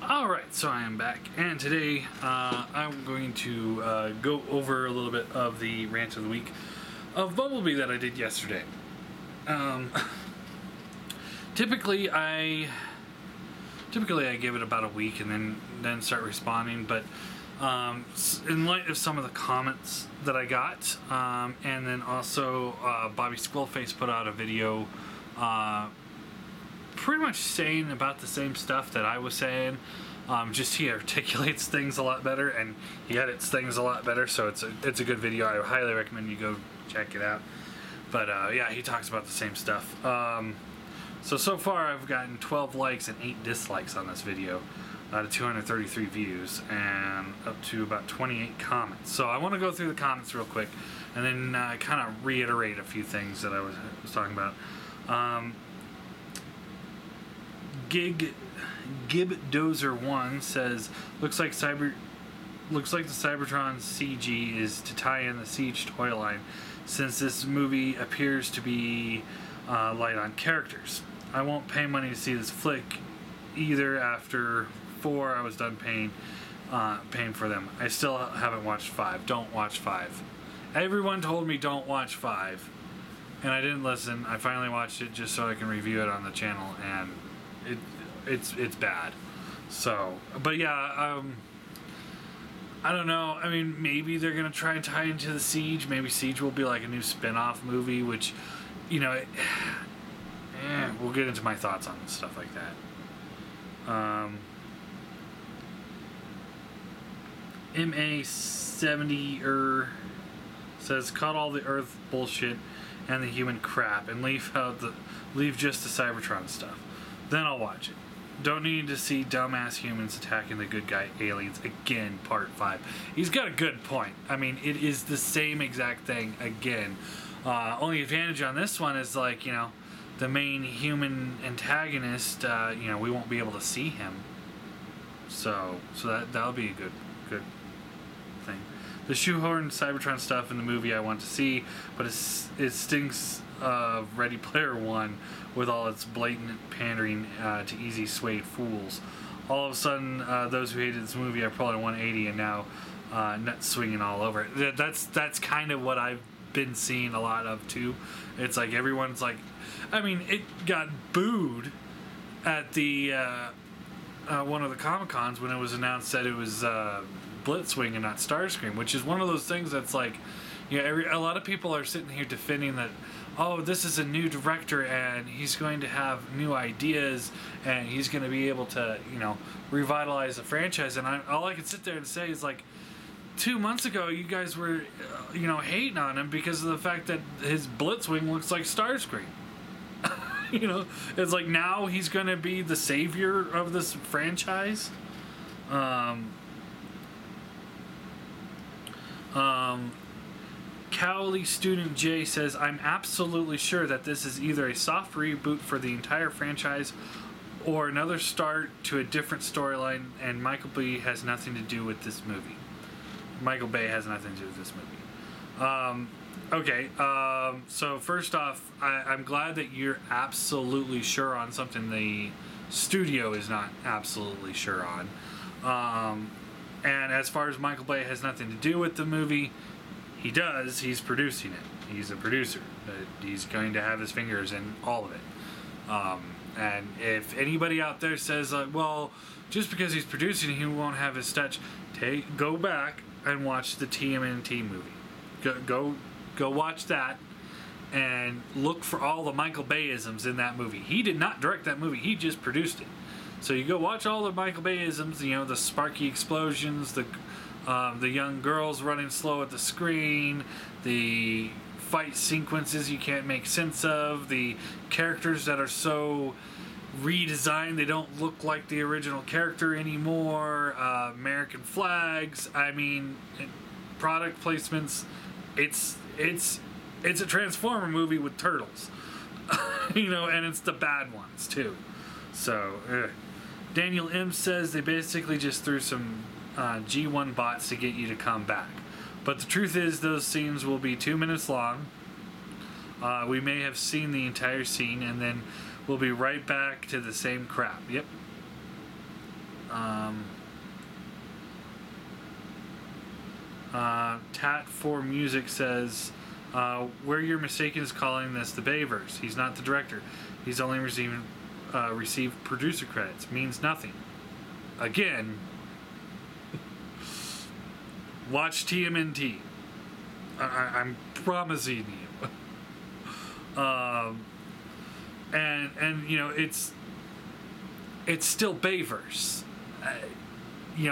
Alright, so I am back, and today I'm going to go over a little bit of the rant of the week of Bumblebee that I did yesterday. Typically I give it about a week and then start responding, but in light of some of the comments that I got, and then also Bobby Squirrelface put out a video pretty much saying about the same stuff that I was saying. Just he articulates things a lot better and he edits things a lot better, so it's a good video. I highly recommend you go check it out. But yeah, he talks about the same stuff. So far I've gotten 12 likes and 8 dislikes on this video out of 233 views and up to about 28 comments. So I want to go through the comments real quick and then kind of reiterate a few things that I was talking about. Gibdozer1 says, looks like the Cybertron CG is to tie in the Siege toy line, since this movie appears to be light on characters. I won't pay money to see this flick either. After 4, I was done paying for them. I still haven't watched 5. Don't watch 5. Everyone told me don't watch 5, and I didn't listen. I finally watched it just so I can review it on the channel, and it's bad. So, but yeah, I don't know. I mean, maybe they're gonna try and tie into the Siege. Maybe Siege will be like a new spin-off movie, which, you know, we'll get into my thoughts on stuff like that. MA70 says, cut all the Earth bullshit and the human crap and leave just the Cybertron stuff. Then I'll watch it. Don't need to see dumbass humans attacking the good guy aliens again, part 5. He's got a good point. I mean, it is the same exact thing again. Only advantage on this one is, like, you know, the main human antagonist, you know, we won't be able to see him. So that'll be a good thing. The shoehorn Cybertron stuff in the movie I want to see, but it stinks of Ready Player One with all its blatant pandering to easy swayed fools. All of a sudden, those who hated this movie are pulling 180 and now nuts swinging all over it. That's kind of what I've been seeing a lot of too. It's like everyone's like, I mean, it got booed at the one of the Comic-Cons when it was announced that it was Blitzwing and not Starscream, which is one of those things that's like, you know, a lot of people are sitting here defending that, oh, this is a new director and he's going to have new ideas and he's going to be able to, you know, revitalize the franchise. And all I can sit there and say is, like, 2 months ago you guys were, you know, hating on him because of the fact that his Blitzwing looks like Starscream. You know, it's like now he's going to be the savior of this franchise. Cowley Student J says, I'm absolutely sure that this is either a soft reboot for the entire franchise or another start to a different storyline, and Michael Bay has nothing to do with this movie. Okay, so first off, I'm glad that you're absolutely sure on something the studio is not absolutely sure on. And as far as Michael Bay has nothing to do with the movie, he does. He's producing it. He's a producer. He's going to have his fingers in all of it. And if anybody out there says, well, just because he's producing it, he won't have his touch, go back and watch the TMNT movie. Go watch that and look for all the Michael Bay-isms in that movie. He did not direct that movie. He just produced it. So you go watch all the Michael Bay-isms, you know, the sparky explosions, the young girls running slow at the screen, the fight sequences you can't make sense of, the characters that are so redesigned they don't look like the original character anymore, American flags, I mean, product placements. It's a Transformer movie with turtles. You know, and it's the bad ones too. So, Daniel M says they basically just threw some G1 bots to get you to come back. But the truth is, those scenes will be 2 minutes long. We may have seen the entire scene, and then we'll be right back to the same crap. Yep. Tat for Music says, where you're mistaken is calling this the Bayverse. He's not the director. He's only received producer credits. Means nothing. Again, watch TMNT. I'm promising you. And you know, it's still Bayverse.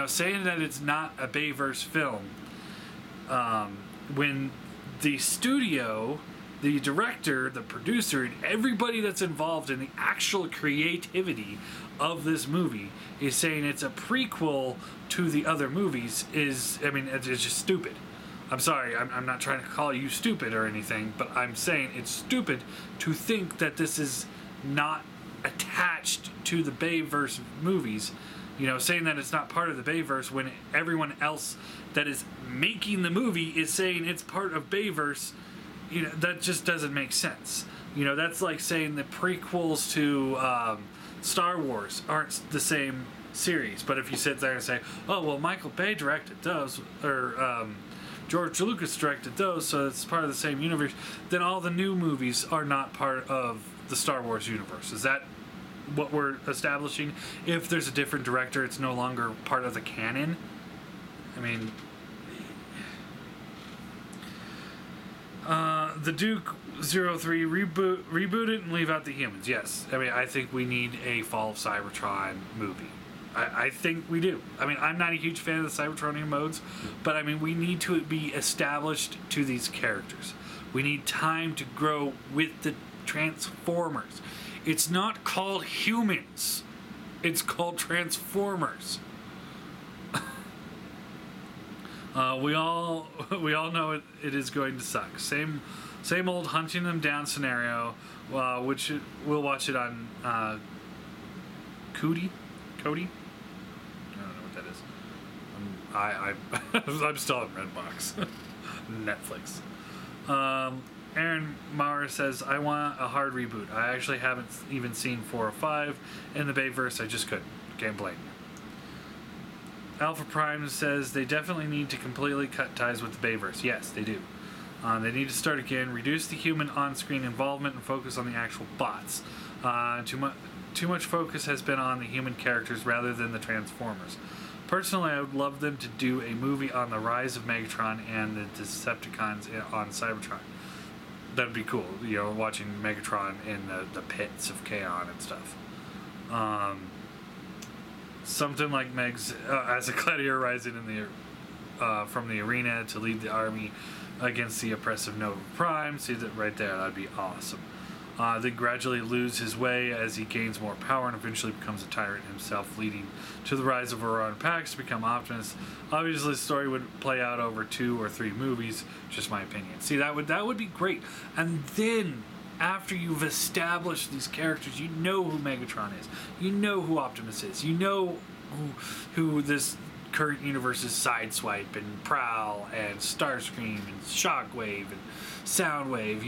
Saying that it's not a Bayverse film, when the studio, the director, the producer, and everybody that's involved in the actual creativity of this movie is saying it's a prequel to the other movies, it's just stupid. I'm sorry, I'm not trying to call you stupid or anything, but I'm saying it's stupid to think that this is not attached to the Bayverse movies. Saying that it's not part of the Bayverse when everyone else that is making the movie is saying it's part of Bayverse, that just doesn't make sense. That's like saying the prequels to Star Wars aren't the same series. But if you sit there and say, oh, well, Michael Bay directed those, or George Lucas directed those, so it's part of the same universe, then all the new movies are not part of the Star Wars universe. Is that what we're establishing? If there's a different director, it's no longer part of the canon? The Duke 03 reboot it and leave out the humans. Yes. I think we need a Fall of Cybertron movie. I think we do. I'm not a huge fan of the Cybertronian modes, but we need to be established to these characters. We need time to grow with the Transformers. It's not called humans. It's called Transformers. We all know it is going to suck. Same old hunting them down scenario. Which we'll watch it on Cody. I don't know what that is. I'm still on Redbox. Netflix. Aaron Maurer says, I want a hard reboot. I actually haven't even seen 4 or 5 in the Bayverse. I just couldn't. Can't blame you. Alpha Prime says they definitely need to completely cut ties with the Bayverse. Yes, they do. They need to start again, reduce the human on-screen involvement, and focus on the actual bots. Too much focus has been on the human characters rather than the Transformers. Personally, I would love them to do a movie on the rise of Megatron and the Decepticons on Cybertron. That'd be cool, watching Megatron in the pits of Kaon and stuff. Something like Meg's as a gladiator rising in from the arena to lead the army against the oppressive Nova Prime. See that right there? That'd be awesome. Then gradually lose his way as he gains more power and eventually becomes a tyrant himself, leading to the rise of Aurora Pax to become Optimus. Obviously, the story would play out over 2 or 3 movies. Just my opinion. See, that would be great. And then, after you've established these characters, you know who Megatron is. You know who Optimus is. You know who this current universe's Sideswipe and Prowl and Starscream and Shockwave and Soundwave.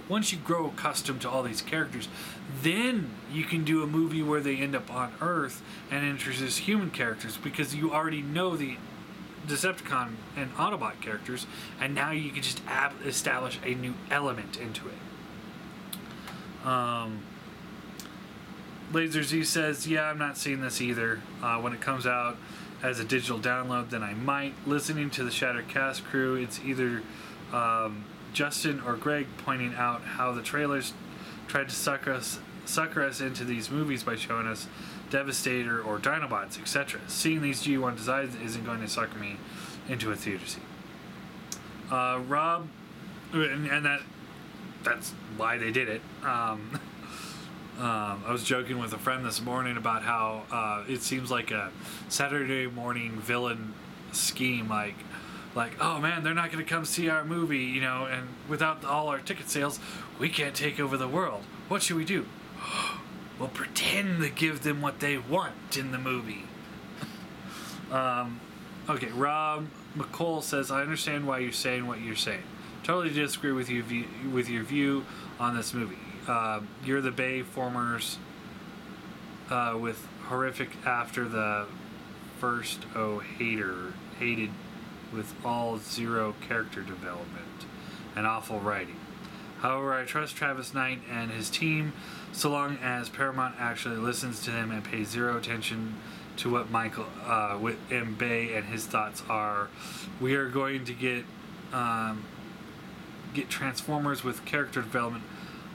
Once you grow accustomed to all these characters, then you can do a movie where they end up on Earth and introduce human characters because you already know the Decepticon and Autobot characters, and now you can just establish a new element into it. Laser Z says, yeah, I'm not seeing this either. When it comes out as a digital download, then I might. Listening to the Shattered Cast crew, it's either Justin or Greg pointing out how the trailers tried to sucker us into these movies by showing us Devastator or Dinobots, etc. Seeing these G1 designs isn't going to sucker me into a theater seat. Rob, and that's why they did it. I was joking with a friend this morning about how it seems like a Saturday morning villain scheme, like, oh man, they're not going to come see our movie, and without all our ticket sales, we can't take over the world. What should we do? We'll pretend to give them what they want in the movie. Okay, Rob McCall says, I understand why you're saying what you're saying. Totally disagree with your view on this movie. You're the Bay formers with horrific after the first hated with all zero character development and awful writing. However, I trust Travis Knight and his team so long as Paramount actually listens to them and pays zero attention to what Michael and Bay and his thoughts are. We are going to get Transformers with character development,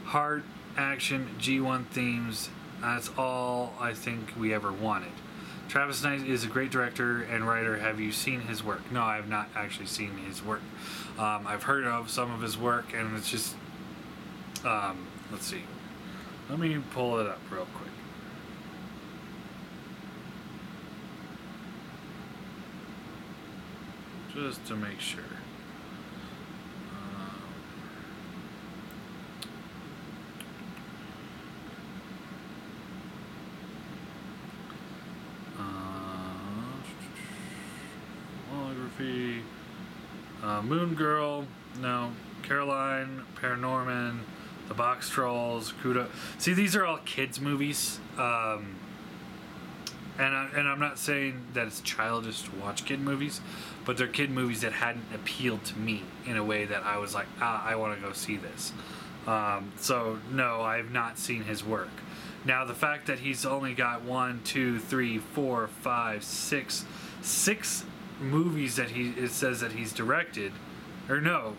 hard action, G1 themes. That's all I think we ever wanted. Travis Knight is a great director and writer. Have you seen his work? No, I have not actually seen his work. I've heard of some of his work, and it's just... let's see. Let me pull it up real quick. Just to make sure. Moon Girl, no. Caroline, Paranorman, The Box Trolls, Kudo. See, these are all kids' movies. And I'm not saying that it's childish to watch kid movies, but they're kid movies that hadn't appealed to me in a way that I was like, I want to go see this. So, no, I have not seen his work. Now, the fact that he's only got 6 movies that it says that he's directed, or no,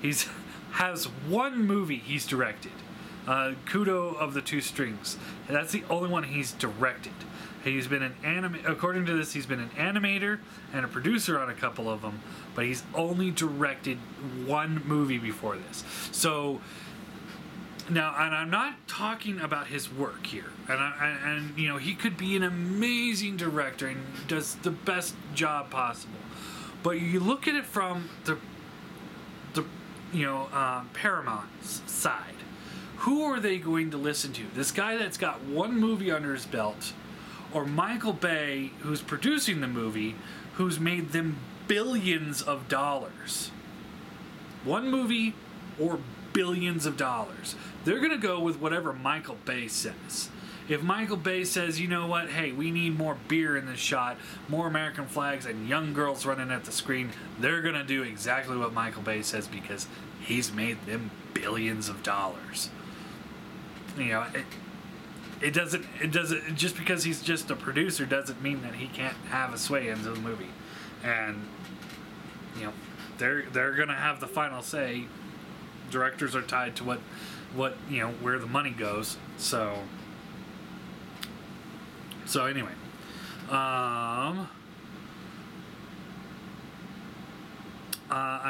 he's has one movie he's directed, Kudo of the Two Strings. And that's the only one he's directed. He's been according to this, he's been an animator and a producer on a couple of them, but he's only directed one movie before this. So now, and I'm not talking about his work here, and you know, he could be an amazing director and does the best job possible, but you look at it from the Paramount's side. Who are they going to listen to? This guy that's got one movie under his belt, or Michael Bay, who's producing the movie, who's made them billions of dollars? One movie or billions of dollars. They're going to go with whatever Michael Bay says. If Michael Bay says, you know what, hey, we need more beer in this shot, more American flags, and young girls running at the screen, they're going to do exactly what Michael Bay says because he's made them billions of dollars. You know, it doesn't just because he's just a producer doesn't mean that he can't have a sway into the movie. And, you know, they're going to have the final say. Directors are tied to what you know, where the money goes. So anyway, I'm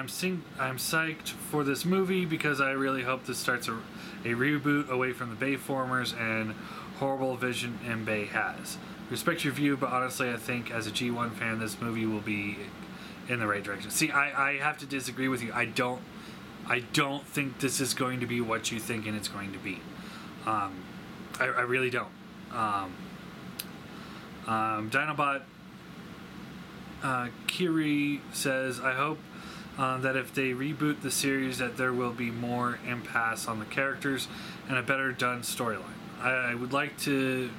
psyched for this movie because I really hope this starts a reboot away from the Bayformers and horrible vision and Bay has. Respect your view, but honestly, I think as a G1 fan, this movie will be in the right direction. See, I have to disagree with you. I don't think this is going to be what you think it's going to be. I really don't. Dinobot Kiri says, I hope that if they reboot the series that there will be more impasse on the characters and a better done storyline. I would like to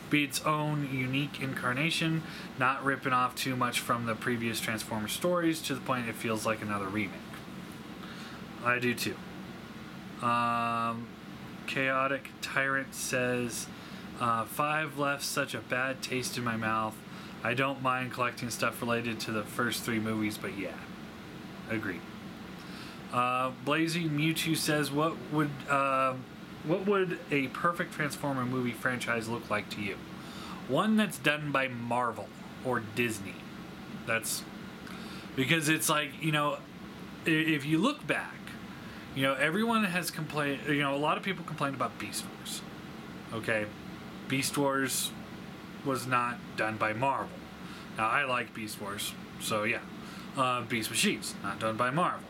be its own unique incarnation, not ripping off too much from the previous Transformers stories to the point it feels like another remake. I do too. Chaotic Tyrant says, 5 left such a bad taste in my mouth. I don't mind collecting stuff related to the first 3 movies, but yeah. Agreed. Blazing Mewtwo says, what would a perfect Transformer movie franchise look like to you? One that's done by Marvel or Disney. That's because it's like, you know, if you look back, you know, everyone has complained, you know, a lot of people complained about Beast Wars. Okay? Beast Wars was not done by Marvel. Now, I like Beast Wars, so yeah. Beast Machines, not done by Marvel.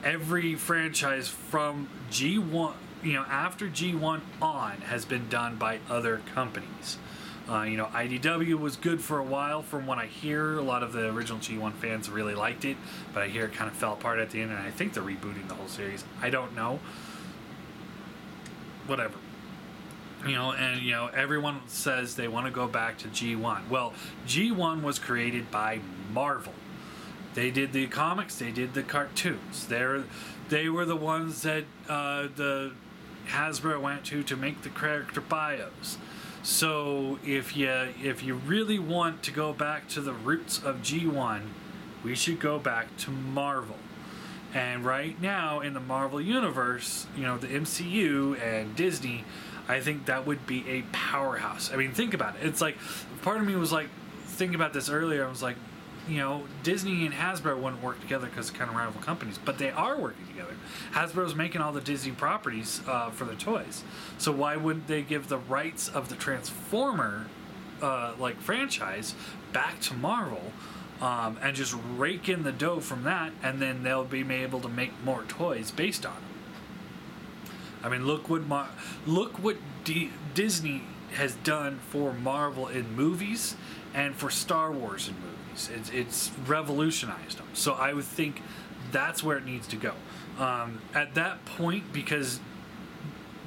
Every franchise from G1, you know, after G1 on, has been done by other companies. You know, IDW was good for a while from what I hear. A lot of the original G1 fans really liked it, but I hear it kind of fell apart at the end, and I think they're rebooting the whole series. I don't know. Whatever. Everyone says they want to go back to G1. Well, G1 was created by Marvel. They did the comics, they did the cartoons. They were the ones that the Hasbro went to make the character bios. So if you really want to go back to the roots of G1, we should go back to Marvel. And right now in the Marvel universe, the MCU and Disney, I think that would be a powerhouse. I mean, think about it. It's like, part of me was like, thinking about this earlier, I was like, Disney and Hasbro wouldn't work together because they're kind of rival companies, but they are working together. Hasbro's making all the Disney properties for their toys, so why wouldn't they give the rights of the Transformer franchise back to Marvel, and just rake in the dough from that, and then they'll be able to make more toys based on it. I mean, look what Disney has done for Marvel in movies and for Star Wars in movies. It's revolutionized them. So I would think that's where it needs to go. At that point, because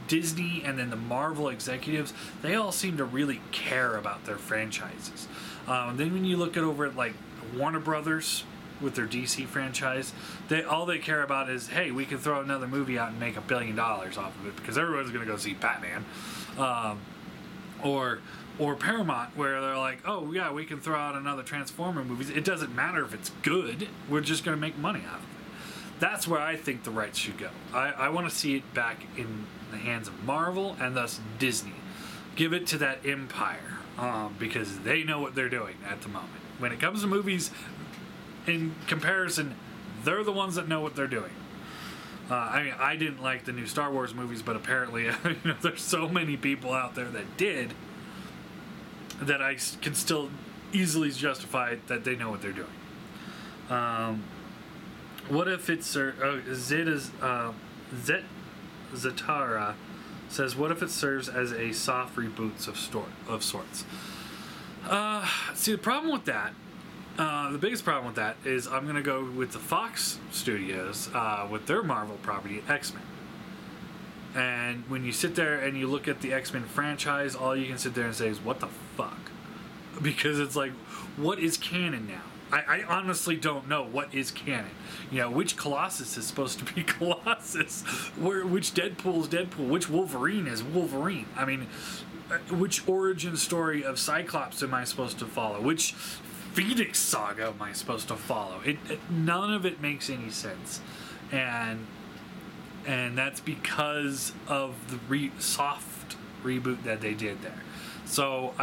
Disney and then the Marvel executives, they all seem to really care about their franchises. Then when you look over at like Warner Brothers with their DC franchise, all they care about is, hey, we can throw another movie out and make $1 billion off of it because everyone's going to go see Batman. Or Paramount, where they're like, oh yeah, we can throw out another Transformer movie. It doesn't matter if it's good. We're just going to make money out of it. That's where I think the rights should go. I want to see it back in the hands of Marvel and thus Disney. Give it to that empire because they know what they're doing at the moment. When it comes to movies, in comparison, they're the ones that know what they're doing. I didn't like the new Star Wars movies, but apparently, there's so many people out there that did, that I can still easily justify that they know what they're doing. What if it's Zetara says, what if it serves as a soft reboot of sorts? See, the problem with that, the biggest problem with that is I'm going to go with the Fox Studios with their Marvel property, X-Men. And when you sit there and you look at the X-Men franchise, all you can sit there and say is, what the fuck? Because it's like, what is canon now? I honestly don't know what is canon. Which Colossus is supposed to be Colossus? Which Deadpool is Deadpool? Which Wolverine is Wolverine? I mean, which origin story of Cyclops am I supposed to follow? Which Phoenix saga am I supposed to follow? None of it makes any sense. And that's because of the soft reboot that they did there. So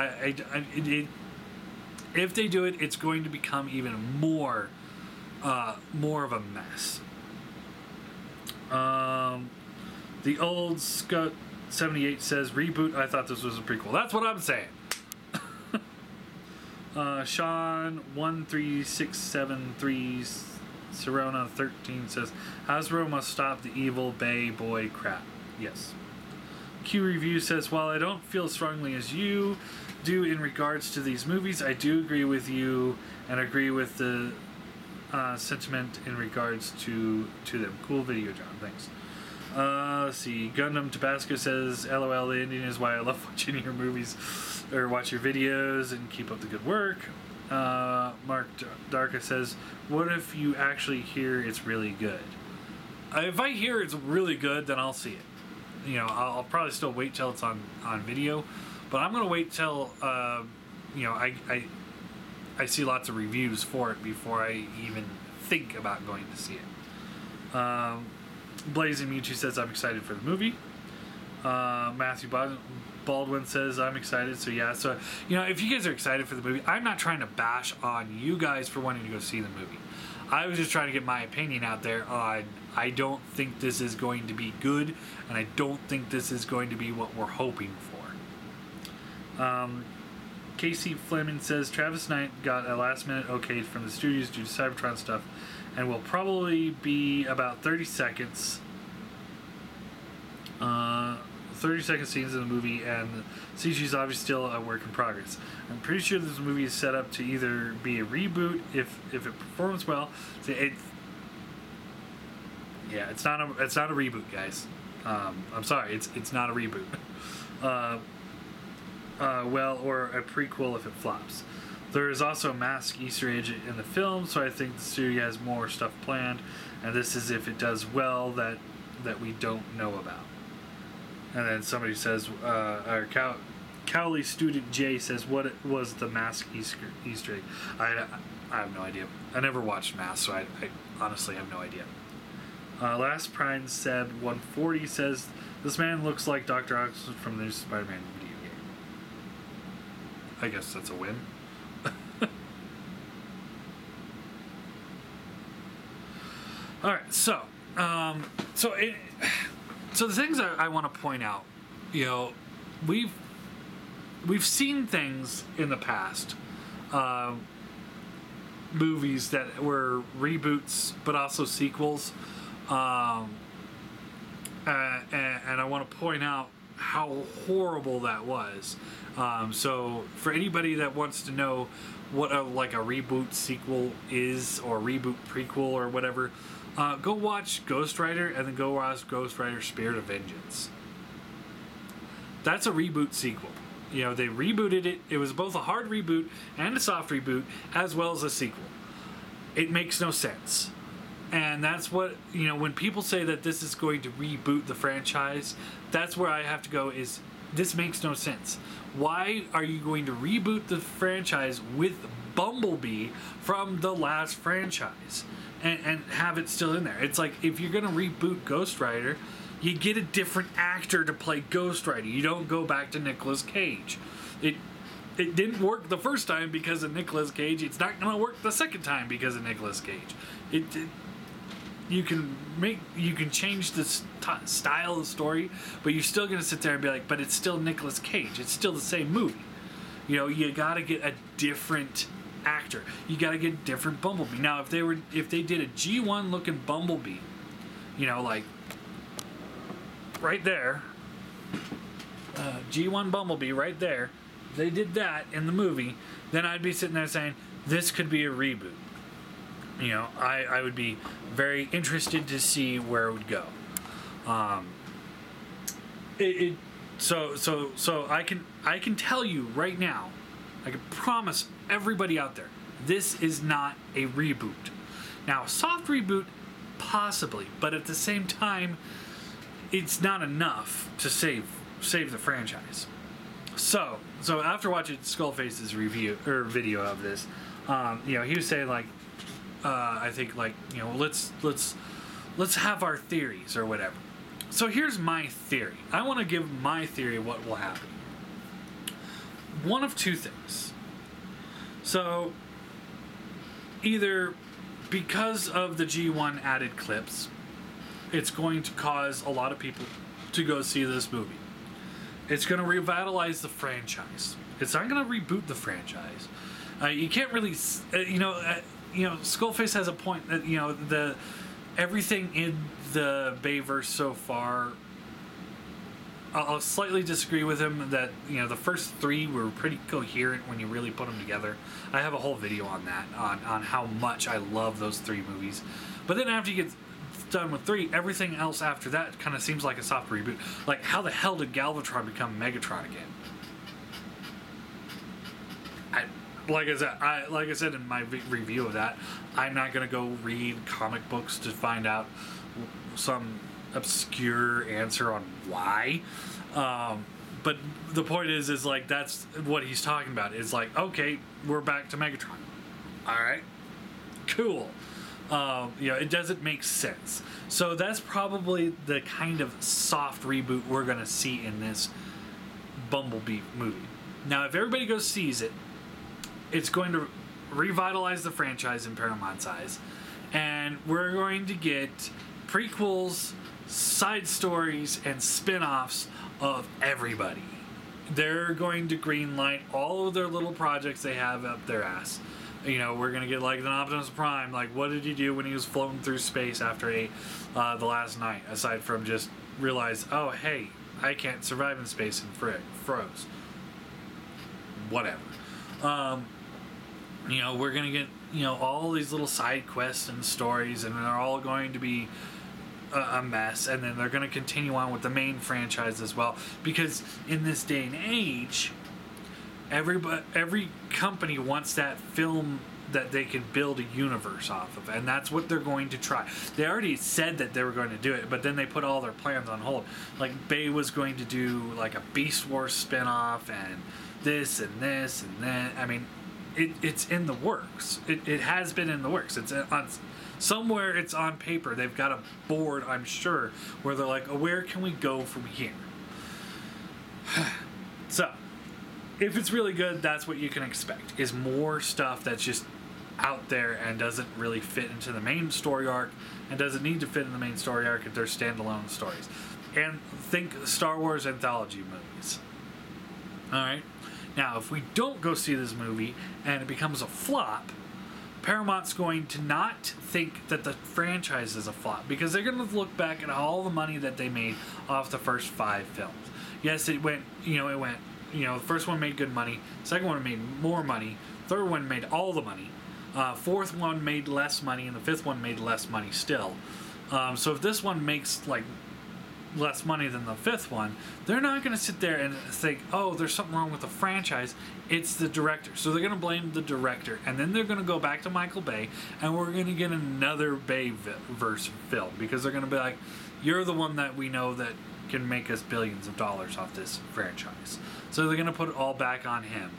if they do it, it's going to become even more of a mess. The old Scott 78 says reboot. I thought this was a prequel. That's what I'm saying. Sean 13673 Serona 13 says Hasbro must stop the evil Bay Boy crap. Yes. Q Review says, while I don't feel strongly as you do in regards to these movies, I do agree with you and agree with the sentiment in regards to them. Cool video, John. Thanks. Let's see. Gundam Tabasco says, LOL, the ending is why I love watching your movies or watch your videos and keep up the good work. Mark Darka says, what if you actually hear it's really good? If I hear it's really good, then I'll see it. I'll probably still wait till it's on video, but I'm going to wait till, I see lots of reviews for it before I even think about going to see it. Blazing Mewtwo says, I'm excited for the movie. Matthew Baldwin says, I'm excited. So yeah, so, if you guys are excited for the movie, I'm not trying to bash on you guys for wanting to go see the movie. I was just trying to get my opinion out there on, I don't think this is going to be good, and I don't think this is going to be what we're hoping for. Casey Fleming says, Travis Knight got a last-minute okay from the studios due to Cybertron stuff, and will probably be about 30 seconds. 30-second scenes in the movie, and CG is obviously still a work in progress. I'm pretty sure this movie is set up to either be a reboot if it performs well. It's not a reboot, guys. I'm sorry, it's not a reboot. well, or a prequel if it flops. There is also a mask Easter egg in the film, so I think the studio has more stuff planned, and this is if it does well that we don't know about. And then somebody says, Cowley student Jay says, what was the mask Easter egg? I have no idea. I never watched Mask, so I honestly have no idea. Last Prime said 140 says, this man looks like Dr. Octopus from the new Spider-Man video game. I guess that's a win. All right, so the things I want to point out, we've seen things in the past, movies that were reboots but also sequels, and I want to point out how horrible that was. So for anybody that wants to know what a reboot sequel is, or reboot prequel or whatever, go watch Ghost Rider and then go watch Ghost Rider Spirit of Vengeance. That's a reboot sequel. They rebooted it. It was both a hard reboot and a soft reboot, as well as a sequel. It makes no sense. And that's what, when people say that this is going to reboot the franchise, that's where I have to go is, this makes no sense. Why are you going to reboot the franchise with Bumblebee from the last franchise and have it still in there? It's like, if you're going to reboot Ghost Rider, you get a different actor to play Ghost Rider. You don't go back to Nicolas Cage. It didn't work the first time because of Nicolas Cage. It's not going to work the second time because of Nicolas Cage. You can change the style of the story, but you're still going to sit there and be like, but it's still Nicolas Cage. It's still the same movie. You got to get a different actor. You got to get a different Bumblebee. Now, if they did a G1 looking Bumblebee, like right there, G1 Bumblebee right there, if they did that in the movie, then I'd be sitting there saying, this could be a reboot. I would be very interested to see where it would go. So I can tell you right now, I can promise everybody out there, this is not a reboot. Now, a soft reboot, possibly, but at the same time, it's not enough to save the franchise. So after watching Skullface's video of this, he was saying I think let's have our theories or whatever. So here's my theory. I want to give my theory of what will happen. One of two things. So either because of the G1 added clips, it's going to cause a lot of people to go see this movie. It's going to revitalize the franchise. It's not going to reboot the franchise. You can't really, Skullface has a point that everything in the Bayverse so far, I'll slightly disagree with him that the first three were pretty coherent when you really put them together. I have a whole video on that, on how much I love those three movies. But then after you get done with three, everything else after that kind of seems like a soft reboot. Like, how the hell did Galvatron become Megatron again? Like I said in my review of that, I'm not going to go read comic books to find out some obscure answer on why. But the point is like, that's what he's talking about. Is like, okay, we're back to Megatron. All right, cool. It doesn't make sense. So that's probably the kind of soft reboot we're going to see in this Bumblebee movie. Now, if everybody goes sees it, it's going to revitalize the franchise in Paramount's eyes, and we're going to get prequels, side stories, and spin-offs of everybody. They're going to greenlight all of their little projects they have up their ass. We're going to get like an Optimus Prime, like what did he do when he was floating through space after the last night, aside from just realize, oh hey, I can't survive in space and froze. Whatever. We're going to get, all these little side quests and stories, and they're all going to be a mess, and then they're going to continue on with the main franchise as well, because in this day and age, every company wants that film that they can build a universe off of, and that's what they're going to try. They already said that they were going to do it, but then they put all their plans on hold. Like, Bay was going to do like a Beast Wars spinoff, and this and this and that. I mean, it's in the works. It has been in the works. It's on somewhere. It's on paper. They've got a board, I'm sure, where they're like, oh, where can we go from here? So, if it's really good, that's what you can expect, is more stuff that's just out there and doesn't really fit into the main story arc, and doesn't need to fit in the main story arc if they're standalone stories. And think Star Wars anthology movies. Alright? Now, if we don't go see this movie and it becomes a flop, Paramount's going to not think that the franchise is a flop, because they're going to look back at all the money that they made off the first 5 films. Yes, the first one made good money, second one made more money, third one made all the money, fourth one made less money, and the fifth one made less money still. So if this one makes like less money than the fifth one, they're not going to sit there and think, oh, there's something wrong with the franchise. It's the director. So they're going to blame the director, and then they're going to go back to Michael Bay, and we're going to get another Bay-verse film, because they're going to be like, you're the one that we know that can make us billions of dollars off this franchise. So they're going to put it all back on him,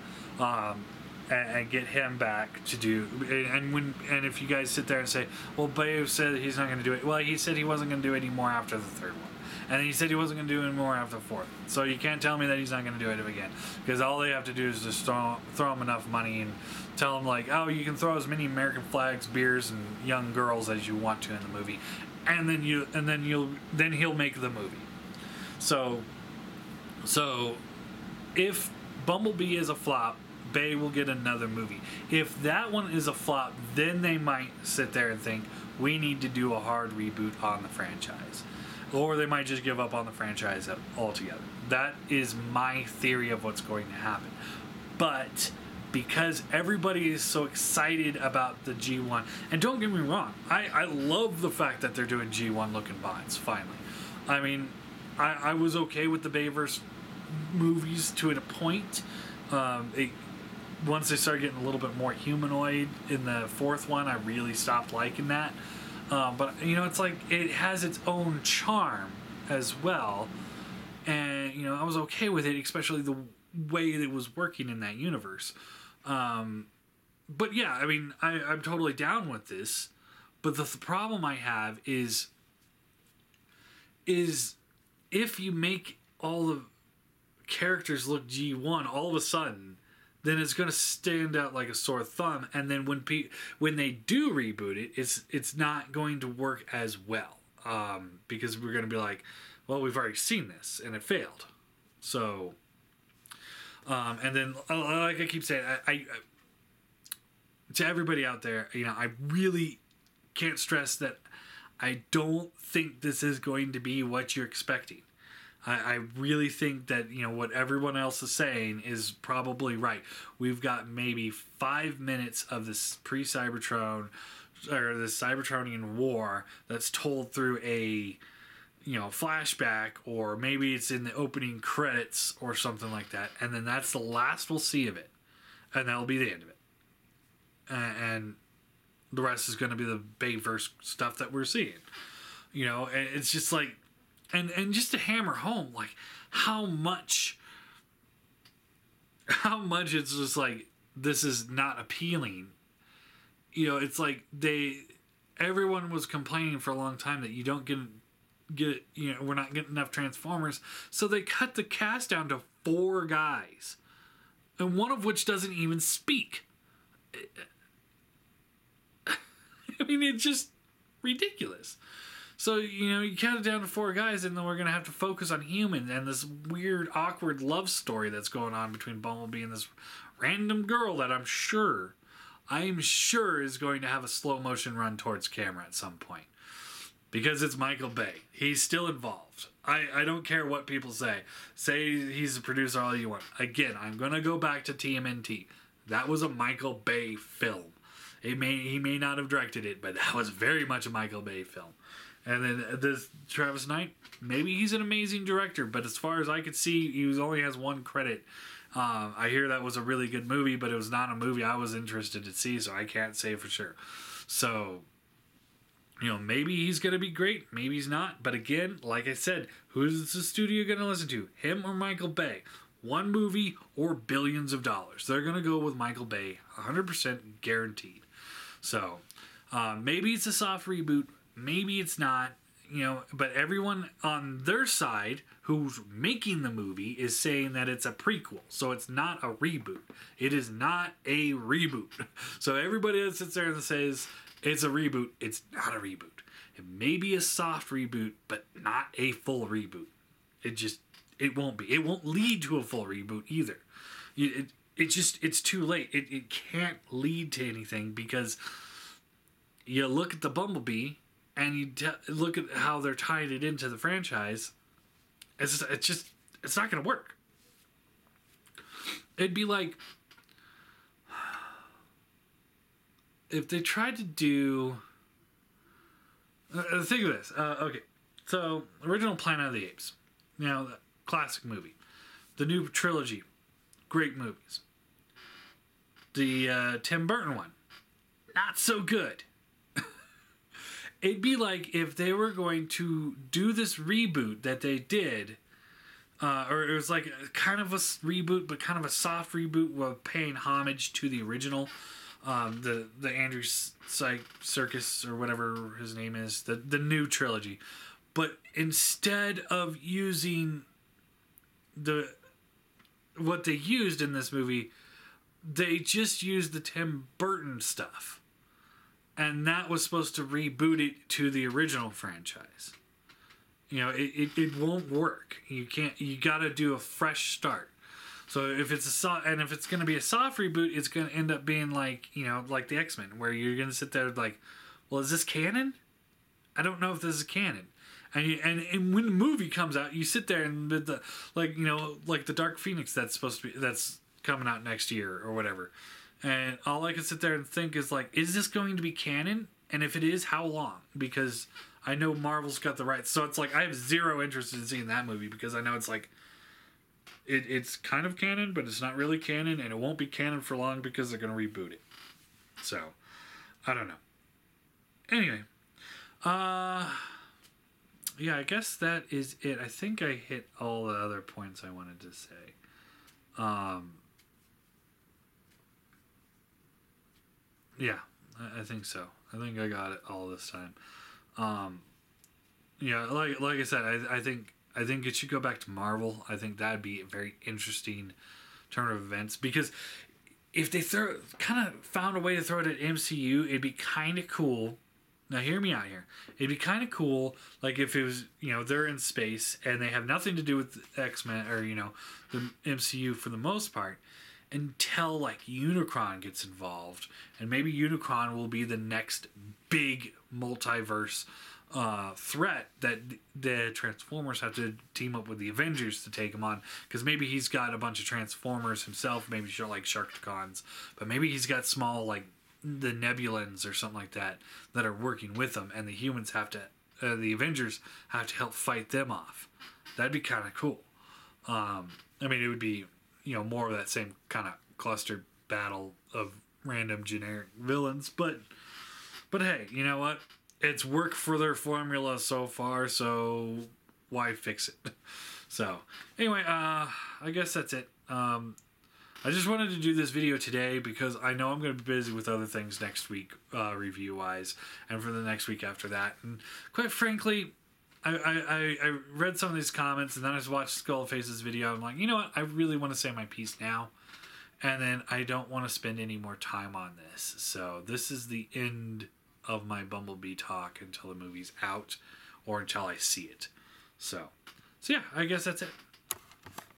and get him back to do. And if you guys sit there and say, well, Bay said he's not going to do it. Well, he said he wasn't going to do it anymore after the third one. And he said he wasn't going to do it anymore after the fourth. So you can't tell me that he's not going to do it again. Because all they have to do is just throw him enough money and tell him, like, oh, you can throw as many American flags, beers, and young girls as you want to in the movie. And then he'll make the movie. So if Bumblebee is a flop, Bay will get another movie. If that one is a flop, then they might sit there and think, we need to do a hard reboot on the franchise. Or they might just give up on the franchise altogether. That is my theory of what's going to happen. But because everybody is so excited about the G1, and don't get me wrong, I love the fact that they're doing G1 looking bots, finally. I mean, I was okay with the Bayverse movies to a point. Once they started getting a little bit more humanoid in the fourth one, I really stopped liking that. But, it's like, it has its own charm as well. And, I was okay with it, especially the way it was working in that universe. But yeah, I mean, I'm totally down with this. But the problem I have is if you make all the characters look G1 all of a sudden, then it's going to stand out like a sore thumb. And then when they do reboot it, it's not going to work as well, because we're going to be like, well, we've already seen this and it failed. So, and then like I keep saying, I to everybody out there, I really can't stress that I don't think this is going to be what you're expecting. I really think that, what everyone else is saying is probably right. We've got maybe 5 minutes of this pre-Cybertron, or this Cybertronian war that's told through a, flashback, or maybe it's in the opening credits or something like that. And then that's the last we'll see of it. And that'll be the end of it. And the rest is going to be the Bayverse stuff that we're seeing. It's just like, and just to hammer home, like, how much it's just like, this is not appealing. It's like everyone was complaining for a long time that you don't get we're not getting enough Transformers, so they cut the cast down to 4 guys, and one of which doesn't even speak. I mean, it's just ridiculous. So, you count it down to 4 guys, and then we're going to have to focus on humans and this weird, awkward love story that's going on between Bumblebee and this random girl that I'm sure is going to have a slow motion run towards camera at some point. Because it's Michael Bay. He's still involved. I don't care what people say. Say he's a producer all you want. Again, I'm going to go back to TMNT. That was a Michael Bay film. He may not have directed it, but that was very much a Michael Bay film. And then this Travis Knight, maybe he's an amazing director, but as far as I could see, he only has one credit. I hear that was a really good movie, but it was not a movie I was interested to see, so I can't say for sure. So, maybe he's going to be great, maybe he's not. But again, like I said, who's the studio going to listen to? Him or Michael Bay? One movie or billions of dollars. They're going to go with Michael Bay, 100% guaranteed. So, maybe it's a soft reboot, maybe it's not. But everyone on their side who's making the movie is saying that it's a prequel. So it's not a reboot. It is not a reboot. So everybody that sits there and says it's a reboot, it's not a reboot. It may be a soft reboot, but not a full reboot. It won't be. It won't lead to a full reboot either. It's too late. It can't lead to anything because you look at the Bumblebee and you look at how they're tying it into the franchise, it's not going to work. It'd be like if they tried to do... think of this. Okay, so original Planet of the Apes. The classic movie. The new trilogy. Great movies. The Tim Burton one. Not so good. It'd be like if they were going to do this reboot that they did, or it was like kind of a reboot, but kind of a soft reboot with paying homage to the original, the Andrew Serkis or whatever his name is, the new trilogy. But instead of using what they used in this movie, they just used the Tim Burton stuff. And that was supposed to reboot it to the original franchise. It won't work. You gotta do a fresh start. So if it's if it's gonna be a soft reboot, it's gonna end up being like the X-Men, where you're gonna sit there like, well, is this canon? I don't know if this is canon. And when the movie comes out, you sit there and like the Dark Phoenix that's coming out next year or whatever. And all I can sit there and think is like, is this going to be canon? And if it is, how long? Because I know Marvel's got the rights. So it's like I have zero interest in seeing that movie because I know it's like it's kind of canon, but it's not really canon, and it won't be canon for long because they're going to reboot it. So I don't know. Anyway, yeah, I guess that is it. I think I hit all the other points I wanted to say. Yeah, I think so. I think I got it all this time. Yeah, like I said, I think it should go back to Marvel. I think that'd be a very interesting turn of events because if they kind of found a way to throw it at MCU, it'd be kind of cool. Now, hear me out here. It'd be kind of cool, like if it was, they're in space and they have nothing to do with X-Men or the MCU for the most part. Until like Unicron gets involved, and maybe Unicron will be the next big multiverse threat that the Transformers have to team up with the Avengers to take him on. Because maybe he's got a bunch of Transformers himself, maybe like Sharkticons, but maybe he's got small like the Nebulans or something like that are working with him, and the humans have to, the Avengers have to help fight them off. That'd be kind of cool. I mean, it would be more of that same kind of clustered battle of random generic villains, but hey, you know what? It's worked for their formula so far, so why fix it? So anyway, I guess that's it. I just wanted to do this video today because I know I'm going to be busy with other things next week, review wise, and for the next week after that. And quite frankly, I read some of these comments, and then I just watched Skullface's video. I'm like, you know what? I really want to say my piece now, and then I don't want to spend any more time on this. So this is the end of my Bumblebee talk until the movie's out or until I see it. So yeah, I guess that's it.